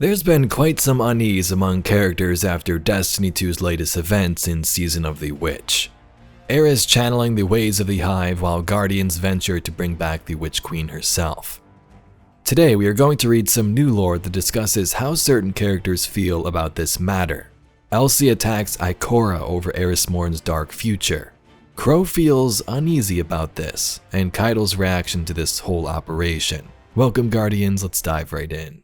There's been quite some unease among characters after Destiny 2's latest events in Season of the Witch. Eris channeling the ways of the Hive while Guardians venture to bring back the Witch Queen herself. Today we are going to read some new lore that discusses how certain characters feel about this matter. ELSIE attacks Ikora over Eris Morn's dark future. Crow feels uneasy about this, and Caiatl's reaction to this whole operation. Welcome Guardians, let's dive right in.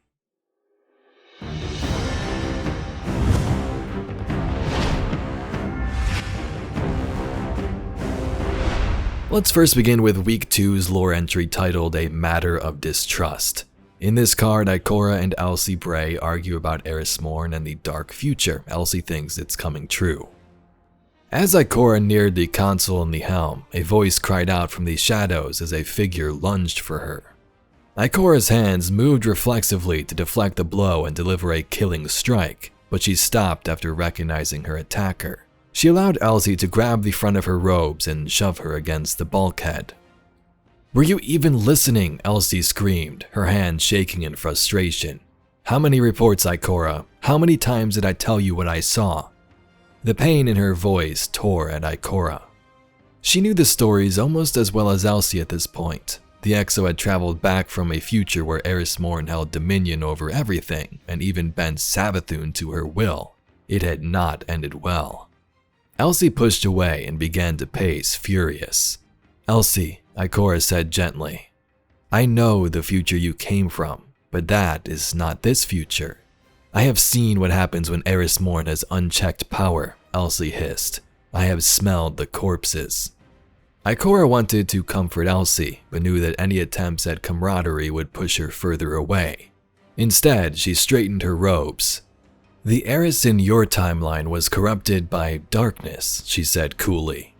Let's first begin with Week 2's lore entry titled A Matter of Distrust. In this card, Ikora and ELSIE Bray argue about Eris Morn and the dark future. ELSIE thinks it's coming true. As Ikora neared the console in the helm, a voice cried out from the shadows as a figure lunged for her. Ikora's hands moved reflexively to deflect the blow and deliver a killing strike, but she stopped after recognizing her attacker. She allowed ELSIE to grab the front of her robes and shove her against the bulkhead. "Were you even listening?" ELSIE screamed, her hands shaking in frustration. "How many reports, Ikora? How many times did I tell you what I saw?" The pain in her voice tore at Ikora. She knew the stories almost as well as ELSIE at this point. The Exo had traveled back from a future where Eris Morn held dominion over everything and even bent Savathun to her will. It had not ended well. ELSIE pushed away and began to pace, furious. "ELSIE," Ikora said gently, "I know the future you came from, but that is not this future. I have seen what happens when Eris Morn has unchecked power," ELSIE hissed. "I have smelled the corpses." Ikora wanted to comfort ELSIE, but knew that any attempts at camaraderie would push her further away. Instead, she straightened her robes. "The Eris in your timeline was corrupted by darkness," she said coolly.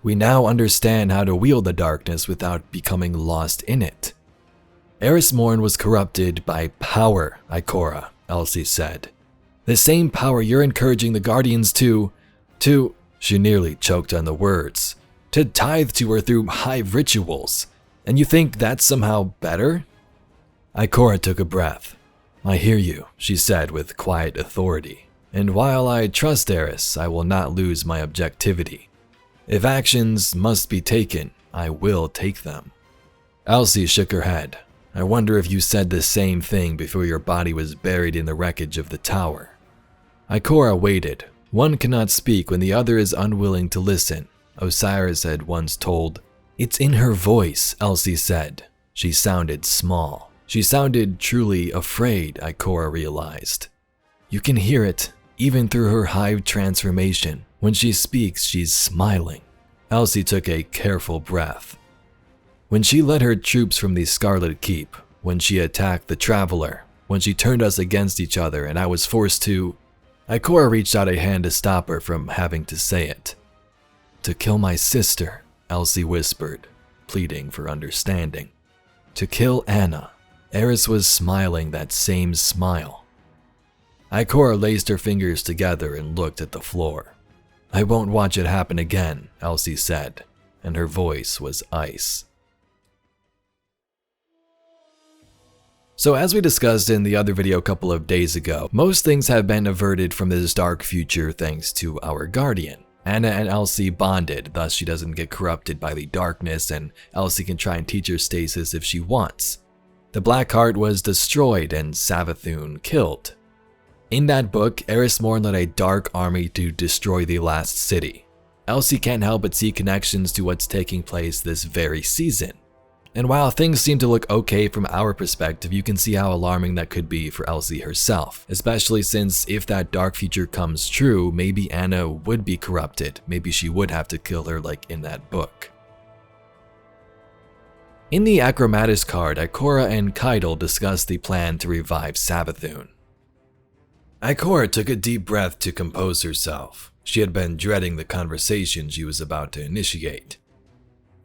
"We now understand how to wield the darkness without becoming lost in it." "Eris Morn was corrupted by power, Ikora," ELSIE said. "The same power you're encouraging the Guardians to, she nearly choked on the words, to tithe to her through Hive rituals. And you think that's somehow better?" Ikora took a breath. "I hear you," she said with quiet authority. "And while I trust Eris, I will not lose my objectivity. If actions must be taken, I will take them." ELSIE shook her head. "I wonder if you said the same thing before your body was buried in the wreckage of the tower." Ikora waited. One cannot speak when the other is unwilling to listen. Osiris had once told. "It's in her voice," ELSIE said. She sounded small. She sounded truly afraid, Ikora realized. "You can hear it, even through her Hive transformation. When she speaks, she's smiling." ELSIE took a careful breath. "When she led her troops from the Scarlet Keep, when she attacked the Traveler, when she turned us against each other and I was forced to..." Ikora reached out a hand to stop her from having to say it. "To kill my sister," ELSIE whispered, pleading for understanding. "To kill Anna." Eris was smiling that same smile. Ikora laced her fingers together and looked at the floor. "I won't watch it happen again," ELSIE said, and her voice was ice. So as we discussed in the other video a couple of days ago, most things have been averted from this dark future thanks to our Guardian. Anna and ELSIE bonded, thus she doesn't get corrupted by the darkness and ELSIE can try and teach her stasis if she wants. The Black Heart was destroyed and Savathun killed. In that book, Eris Morn led a dark army to destroy the last city. ELSIE can't help but see connections to what's taking place this very season. And while things seem to look okay from our perspective, you can see how alarming that could be for ELSIE herself, especially since if that dark future comes true, maybe Anna would be corrupted, maybe she would have to kill her like in that book. In the Acromatis card, Ikora and Caiatl discuss the plan to revive Savathun. Ikora took a deep breath to compose herself. She had been dreading the conversation she was about to initiate.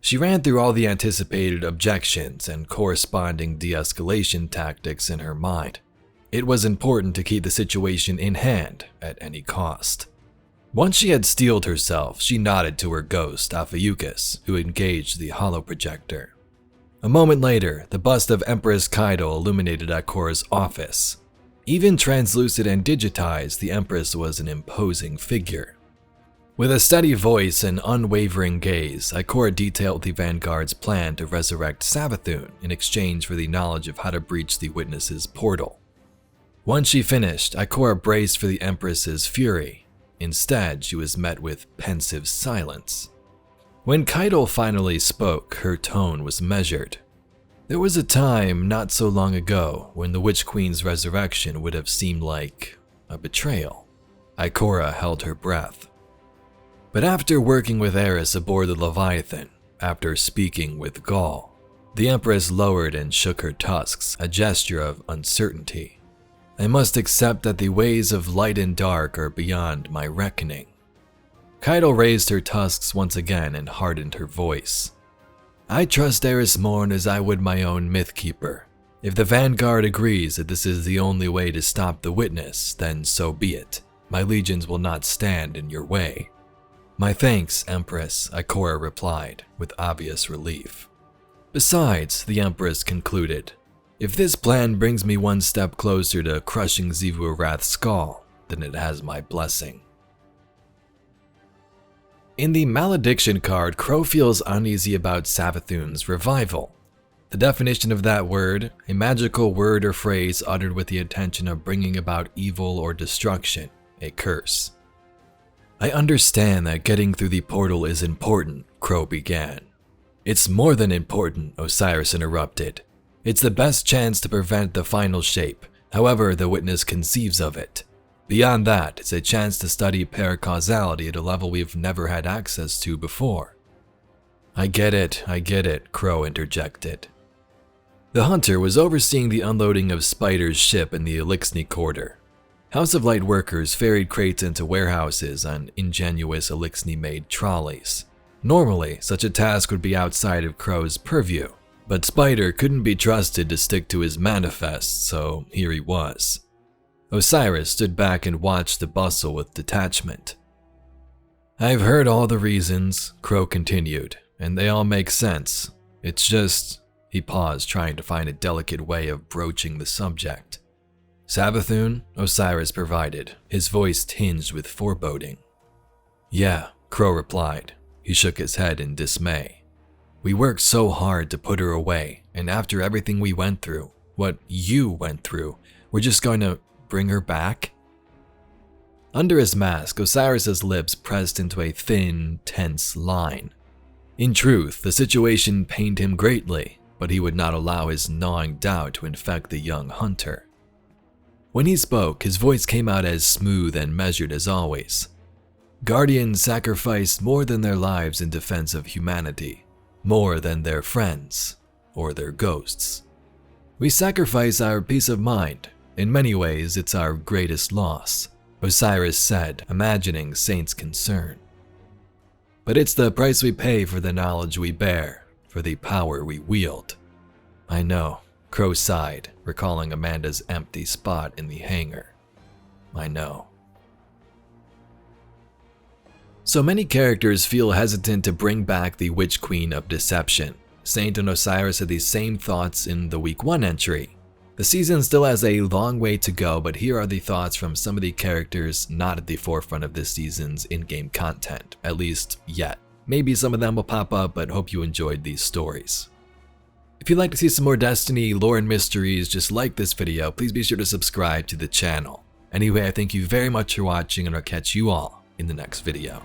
She ran through all the anticipated objections and corresponding de-escalation tactics in her mind. It was important to keep the situation in hand at any cost. Once she had steeled herself, she nodded to her ghost, Ophiuchus, who engaged the holoprojector. A moment later, the bust of Empress Caiatl illuminated Ikora's office. Even translucid and digitized, the Empress was an imposing figure. With a steady voice and unwavering gaze, Ikora detailed the Vanguard's plan to resurrect Savathun in exchange for the knowledge of how to breach the Witness's portal. Once she finished, Ikora braced for the Empress's fury. Instead, she was met with pensive silence. When Caiatl finally spoke, her tone was measured. There was a time not so long ago when the Witch Queen's resurrection would have seemed like a betrayal. Ikora held her breath. But after working with Eris aboard the Leviathan, after speaking with Gaul, the Empress lowered and shook her tusks, a gesture of uncertainty. I must accept that the ways of light and dark are beyond my reckoning. Caiatl raised her tusks once again and hardened her voice. I trust Eris Morn as I would my own Mythkeeper. If the Vanguard agrees that this is the only way to stop the Witness, then so be it. My legions will not stand in your way. My thanks, Empress, Ikora replied, with obvious relief. Besides, the Empress concluded, if this plan brings me one step closer to crushing Xivu Arath's skull, then it has my blessing. In the Malediction card, Crow feels uneasy about Savathuns Revival. The definition of that word, a magical word or phrase uttered with the intention of bringing about evil or destruction, a curse. I understand that getting through the portal is important, Crow began. It's more than important, Osiris interrupted. It's the best chance to prevent the final shape, however the Witness conceives of it. Beyond that, it's a chance to study paracausality at a level we've never had access to before. I get it, Crow interjected. The Hunter was overseeing the unloading of Spider's ship in the Elixni Quarter. House of Light workers ferried crates into warehouses on ingenious Elixni-made trolleys. Normally, such a task would be outside of Crow's purview, but Spider couldn't be trusted to stick to his manifest, so here he was. Osiris stood back and watched the bustle with detachment. I've heard all the reasons, Crow continued, and they all make sense. It's just, he paused, trying to find a delicate way of broaching the subject. Savathun, Osiris provided, his voice tinged with foreboding. Yeah, Crow replied. He shook his head in dismay. We worked so hard to put her away, and after everything we went through, what you went through, we're just going to bring her back? Under his mask, Osiris's lips pressed into a thin, tense line. In truth, the situation pained him greatly, but he would not allow his gnawing doubt to infect the young hunter. When he spoke, his voice came out as smooth and measured as always. Guardians sacrificed more than their lives in defense of humanity, more than their friends or their ghosts. We sacrifice our peace of mind. In many ways, it's our greatest loss, Osiris said, imagining Saint's concern. But it's the price we pay for the knowledge we bear, for the power we wield. I know, Crow sighed, recalling Amanda's empty spot in the hangar. I know. So many characters feel hesitant to bring back the Witch Queen of Deception. Saint and Osiris had these same thoughts in the Week 1 entry. The season still has a long way to go, but here are the thoughts from some of the characters not at the forefront of this season's in-game content, at least yet. Maybe some of them will pop up, but hope you enjoyed these stories. If you'd like to see some more Destiny lore and mysteries just like this video, please be sure to subscribe to the channel. Anyway, I thank you very much for watching, and I'll catch you all in the next video.